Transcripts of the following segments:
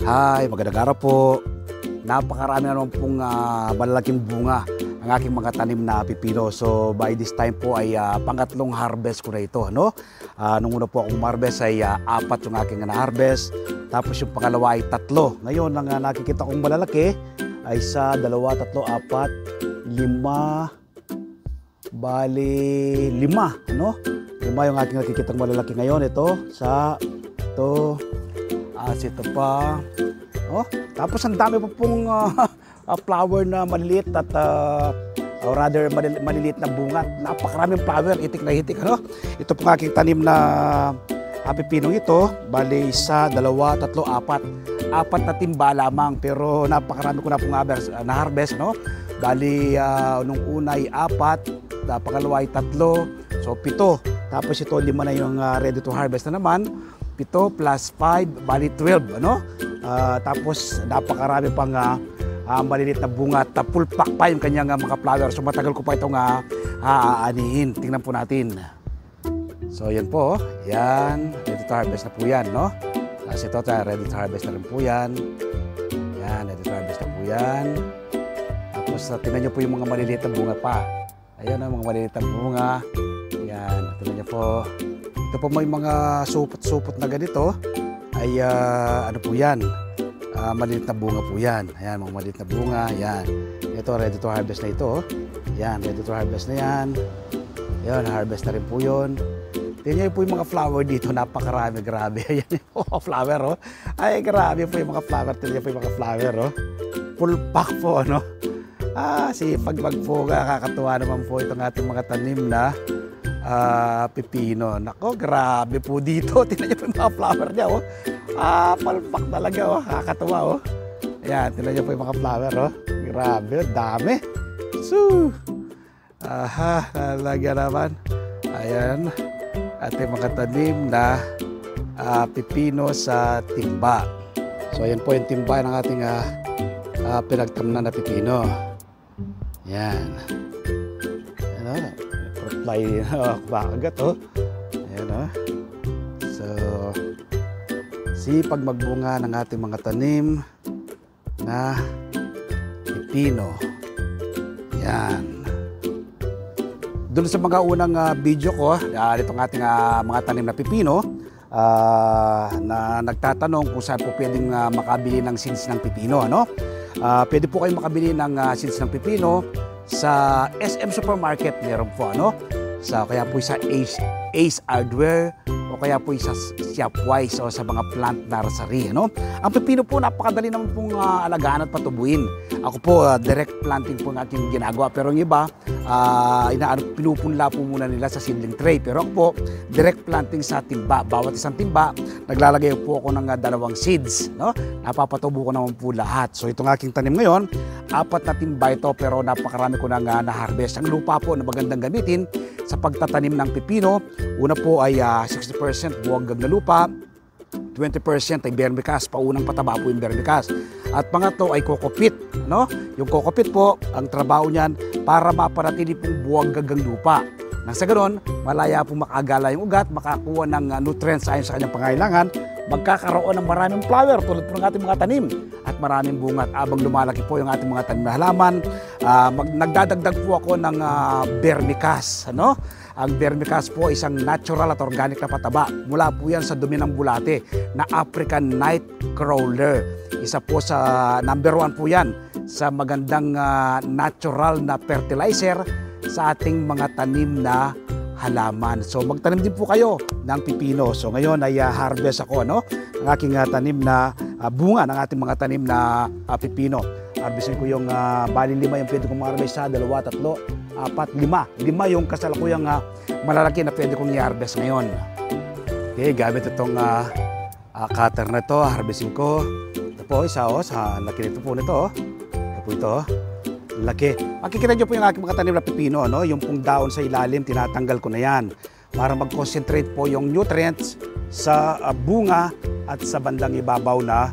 Hi, magandang araw po. Napakarami naman pong malalaking bunga ang aking mga tanim na pipino. So by this time po ay pangatlong harvest ko na ito. No? Nung una po akong harvest ay 4 yung aking na-harvest. Tapos yung pangalawa ay 3. Ngayon ang nakikita kong malalaki ay 1, 2, 3, 4, 5. Bali 5. Ano? 5 yung aking nakikita malalaki ngayon. Ito, ito. Ito pa. Oh, tapos ang dami pa pong flower na maliliit at or rather maliliit na bunga. Napakaraming flower, itik na itik. Ano? Ito pong aking tanim na pipinong ito. Bali 1, 2, 3, 4. 4 na timba lamang pero napakarami ko na pong na-harvest. No? Bali nung una ay 4, pangalawa ay 3, so 7. Tapos ito 5 na yung ready to harvest na naman. 7 plus 5, bali 12, ano? Tapos napakarami pang maliliit na bunga at full pack pa yung kanyang mga flower. So matagal ko pa itong aanihin. Tingnan po natin. So yan po, yan. Ready to harvest na po yan, no? Tapos ito, ready to harvest na rin po yan. Yan, ready to harvest na po yan. Tapos tingnan nyo po yung mga maliliit na bunga pa. Ayan ang mga maliliit na bunga. Yan, tingnan nyo po. Ito po may mga supot-supot na ganito ay ano po yan, maliit na bunga po yan. Ayan, mga maliit na bunga, yan. Ito, ready to harvest na ito. Yan, ready to harvest na yan. Yan, harvest na rin po yun. Tingnan niyo po yung mga flower dito, napakarami, grabe. Ayan yung flower, oh. Ay, grabe po yung mga flower. Tingnan niyo po yung mga flower, oh. Full pack po, ano. Sipag po, kakatuwa naman po itong ating mga tanim na pipino. Nako, grabe po dito. Tingnan niyo po yung mga flower niya, oh. Palpak talaga, oh. Kakatuwa, oh. Ayan, tingnan niyo po yung mga flower, oh. Grabe, dami. Talaga naman. Ayan, ating mga tanim na pipino sa timba. So, ayan po yung timba ng ating pinagtamnan na pipino. Ayan. Ayan, fly bakagat, oh. Ayan, oh. So, sipag magbunga ng ating mga tanim na pipino. Ayan. Doon sa mga unang video ko, itong ating mga tanim na pipino, na nagtatanong kung saan po pwedeng makabili ng seeds ng pipino. Ano? Pwede po kayong makabili ng seeds ng pipino sa SM Supermarket, meron po, ano? Kaya po sa Ace Hardware o kaya po sa Shopwise o sa mga plant nursery, ano? Ang pipino po, napakadali naman pong alagaan at patubuin. Ako po, direct planting po ang aking ginagawa. Pero yung iba, pinupunla po muna nila sa seedling tray. Pero ako po, direct planting sa timba. Bawat isang timba, naglalagay po ako ng 2 seeds. No? Napapatubo ko naman po lahat. So itong aking tanim ngayon, 4 na timba ito pero napakarami ko nang na-harvest. Ang lupa po na magandang gamitin sa pagtatanim ng pipino, una po ay 60% buwag na lupa, 20% ay vermicast, paunang pataba po yung vermicast. At pangatlo ay kokopit. No? Yung kokopit po, ang trabaho niyan para mapanatili pong buwag-gagang lupa. Nang sa ganon, malaya pong makagala yung ugat, makakuha ng nutrients ayon sa kanyang pangailangan, magkakaroon ng maraming flower tulad po ng ating mga tanim at maraming bunga. At abang lumalaki po yung ating mga tanim na halaman, nagdadagdag po ako ng vermicast. Ano? Ang vermicast po isang natural at organic na pataba. Mula po yan sa dumi ng bulate na African Nightcrawler. Isa po sa number 1 po yan sa magandang natural na fertilizer sa ating mga tanim na halaman. So magtanim din po kayo ng pipino. So ngayon ay harvest ako, ano, ng aking tanim na bunga ng ating mga tanim na pipino. Harvestin ko yung bali 5 yung pwede kong ma-harvest, 1, 2, 3, 4, 5. 5 yung kasalukuyang malalaki na pwede kong i-harvest ngayon. Okay, gamit itong cutter na ito, harvestin ko. Ito po, isa sa laki nito po nito. Ito po ito. Laki. Makikita nyo po yung aking mga tanim na pipino, no? Yung pong daon sa ilalim, tinatanggal ko na yan para mag-concentrate po yung nutrients sa bunga at sa bandang ibabaw na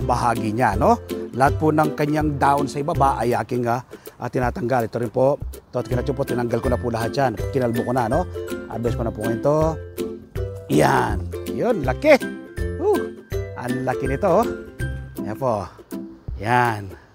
bahagi niya, no? Lahat po ng kanyang daon sa ibaba ay aking tinatanggal. Ito rin po, ito po, tinanggal ko na po lahat yan. Kinalbo ko na, no? Harvest ko na po ngayon ito. Yan. Yun, laki. Ang laki nito, oh. Yan po. Yan.